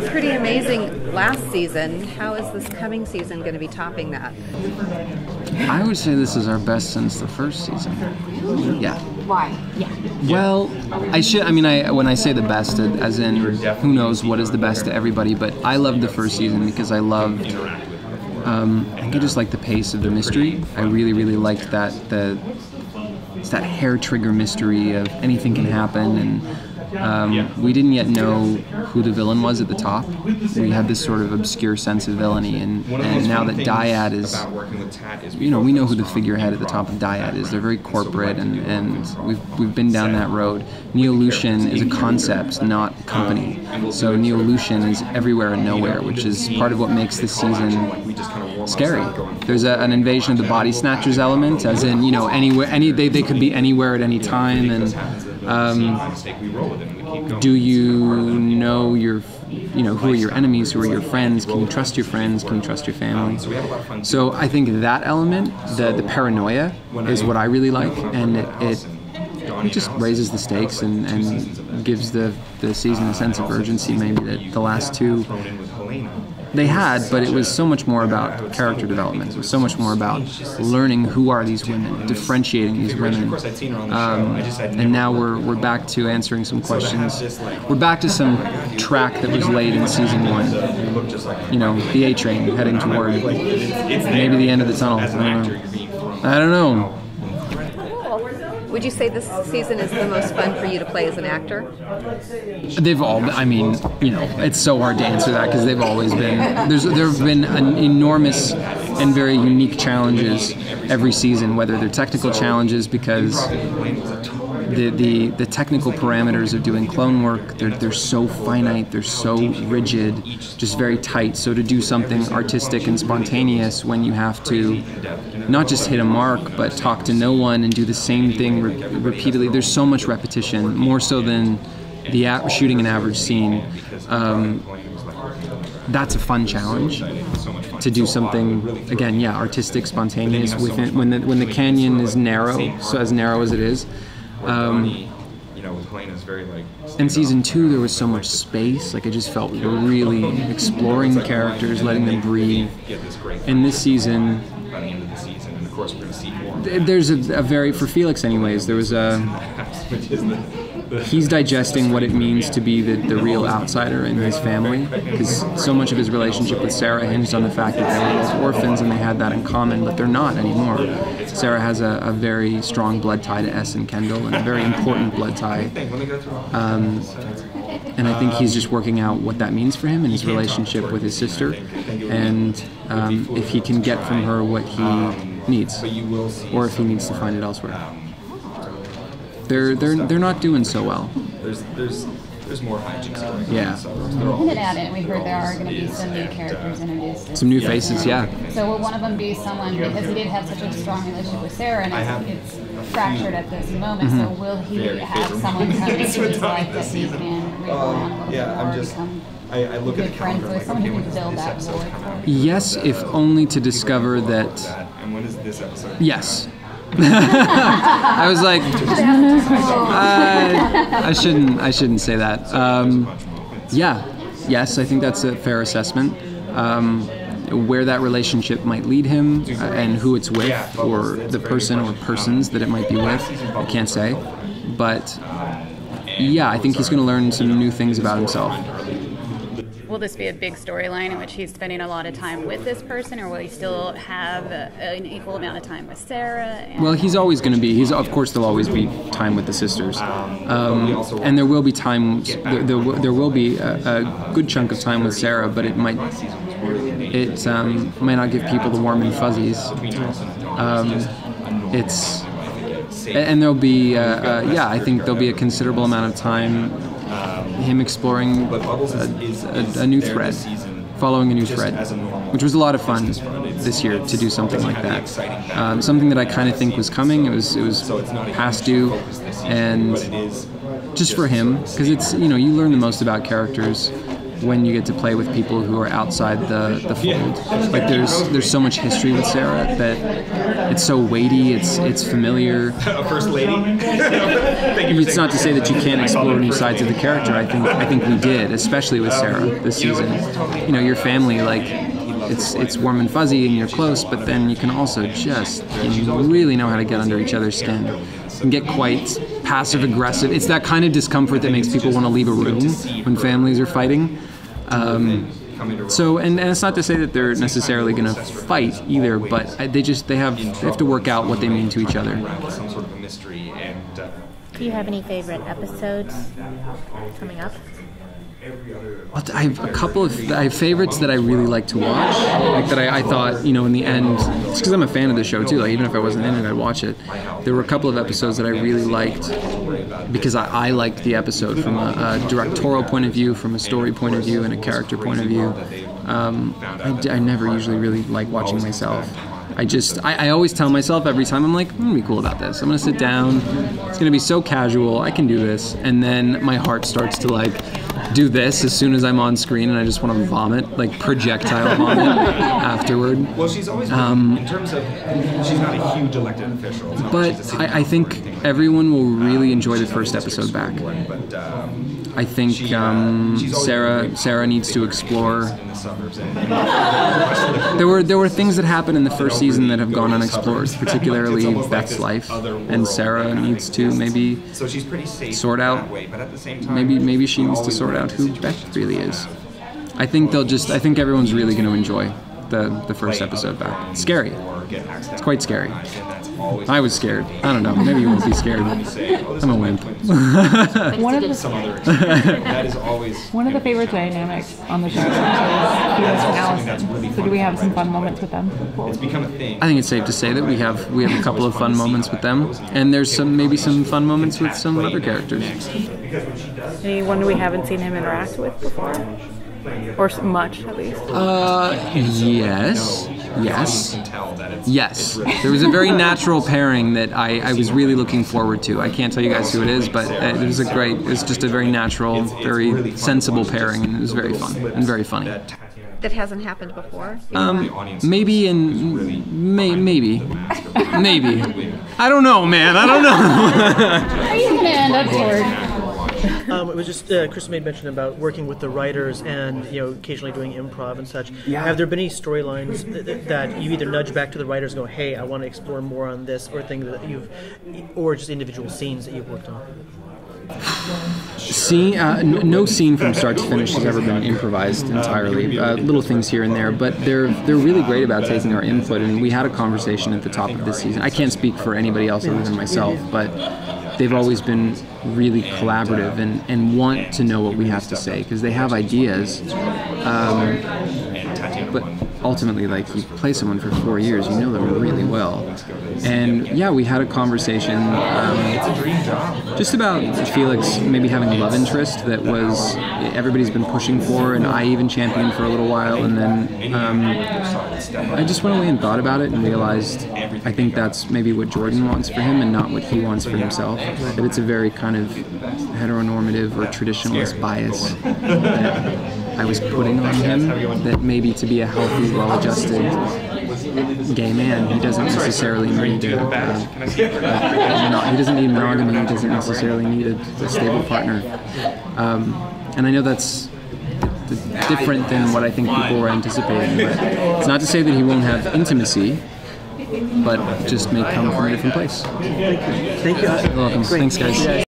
pretty amazing last season. How is this coming season going to be topping that? I would say this is our best since the first season. Yeah. Why? Yeah. Well, when I say the best, as in who knows what is the best to everybody, but I loved the first season because I loved, I think I just liked the pace of the mystery. I really, really liked it's that hair trigger mystery of anything can happen, and we didn't yet know who the villain was at the top. We had this sort of obscure sense of villainy, and now that Dyad is, we know who the figurehead at the top of Dyad is. They're very corporate, and we've been down that road. Neo-Lucian is a concept, not a company. So Neo-Lucian is everywhere and nowhere, which is part of what makes this season scary. There's an invasion of the body snatchers element, as in, anywhere, they could be anywhere at any time, and do you know who are your enemies, who are your friends? Can you trust your friends? Can you trust your family? So I think that element, the paranoia, is what I really like, and it just raises the stakes and gives the season a sense of urgency maybe that the last two they had, but it was so much more about character development. It was so much more about learning who are these women, differentiating these women. And now we're back to answering some questions. We're back to some track that was laid in season 1. The A train heading toward maybe the end of the tunnel. I don't know. Would you say this season is the most fun for you to play as an actor? They've all been, it's so hard to answer that because they've always been. There have been enormous and very unique challenges every season, whether they're technical challenges because the technical parameters of doing clone work, they're so finite, they're so rigid, just very tight. So to do something artistic and spontaneous when you have to not just hit a mark, but talk to no one and do the same thing repeatedly. There's so much repetition, more so than shooting an average scene. That's a fun challenge to do something, again, artistic, spontaneous. When the canyon is narrow, so as narrow as it is. In season 2, there was so much space. I just felt we were really exploring the characters, letting them breathe. In this season, there's for Felix anyways, there was he's digesting what it means to be the real outsider in his family, because so much of his relationship with Sarah hinged on the fact that they were both orphans and they had that in common, but they're not anymore. Sarah has a very strong blood tie to S and Kendall, and a very important blood tie. And I think he's just working out what that means for him in his relationship with his sister, and if he can get from her what he needs, or if he needs to find it elsewhere. They're not doing so well. There's more hijinks going on. Yeah. You hinted at it. We heard there are going to be some new characters introduced. Some new faces, yeah. So will one of them be someone, because he did have such a strong relationship with Sarah, and it's fractured at this moment, so will he have someone come into his life that he can rely on a little bit more, become I look at the friends with, someone who can build that forward? Yes, if only to discover that... And when is this episode? Yes. I was like, I shouldn't say that. Yes, I think that's a fair assessment. Where that relationship might lead him and who it's with, or the person or persons that it might be with, I can't say. But yeah, I think he's going to learn some new things about himself. Will this be a big storyline in which he's spending a lot of time with this person, or will he still have an equal amount of time with Sarah? Well, he's always going to be. Of course, there'll always be time with the sisters, and there will be time. There will be a good chunk of time with Sarah, but it might not give people the warm and fuzzies. And there'll be I think there'll be a considerable amount of time. Him exploring a new thread, following a new thread, which was a lot of fun this year to do something like that. Something that I kind of think was coming. It was past due, and just for him, because it's you learn the most about characters when you get to play with people who are outside the fold. Like there's so much history with Sarah that it's so weighty, it's familiar. First lady. It's not to say that you can't explore new sides of the character. I think we did, especially with Sarah this season. You know, your family, like, it's warm and fuzzy and you're close, but then you can also just really know how to get under each other's skin and get quite passive aggressive. It's that kind of discomfort that makes people want to leave a room when families are fighting. So, and it's not to say that they're necessarily going to fight either, but they have to work out what they mean to each other. Some sort of a mystery. And do you have any favorite episodes coming up? I have a couple of favorites that I really like to watch, like that I thought, you know, in the end, it's because I'm a fan of the show too, like even if I wasn't in it, I'd watch it. There were a couple of episodes that I really liked because I liked the episode from a directorial point of view, from a story point of view, and a character point of view. I never usually really like watching myself. I always tell myself every time, I'm like, I'm going to be cool about this. I'm going to sit down. It's going to be so casual. I can do this. And then my heart starts to like do this as soon as I'm on screen, and I just want to vomit, like projectile vomit afterward. Well, she's always been, in terms of, she's not a huge elected official. But I think everyone will really enjoy the first episode back. I think Sarah needs to explore. There were things that happened in the first season that have gone unexplored, particularly Beth's life, and Sarah needs to maybe sort out. Maybe she needs to sort out who Beth really is. I think everyone's really going to enjoy the first episode back. It's scary. It's quite scary. I was scared. I don't know. Maybe you won't be scared. I'm a wimp. One of the favorite dynamics on the show is Felix and Allison. So do we have some fun moments with them? It's become a thing. I think it's safe to say that we have a couple of fun moments with them, and there's maybe some fun moments with some other characters. Anyone we haven't seen him interact with before? Or much, at least. Yes. There was a very natural pairing that I was really looking forward to. I can't tell you guys who it is, but it was just a very natural, very sensible pairing, and it was very fun and very funny. That hasn't happened before? Maybe. I don't know, man. I don't know. Are you going to end up toward? It was just Chris made mention about working with the writers and occasionally doing improv and such. Yeah. Have there been any storylines that you either nudge back to the writers and go, "Hey, I want to explore more on this," or things that or just individual scenes that you've worked on? No scene from start to finish has ever been improvised entirely. Little things here and there, but they're really great about taking our input. And we had a conversation at the top of this season. I can't speak for anybody else other than myself, but they've always been really collaborative and want to know what we have to say because they have ideas. But ultimately, like, you play someone for 4 years, you know them really well. And yeah, we had a conversation just about Felix maybe having a love interest that was everybody's been pushing for, and I even championed for a little while, and then I just went away and thought about it and realized I think that's maybe what Jordan wants for him and not what he wants for himself. That it's a very kind of heteronormative or traditionalist bias that I was putting on him, that maybe to be a healthy, well-adjusted gay man, he doesn't necessarily need he doesn't need monogamy, he doesn't necessarily need a stable partner. And I know that's different than what I think people were anticipating, but it's not to say that he won't have intimacy, but just may come from a different place. Thank you. You're welcome. Thanks, guys.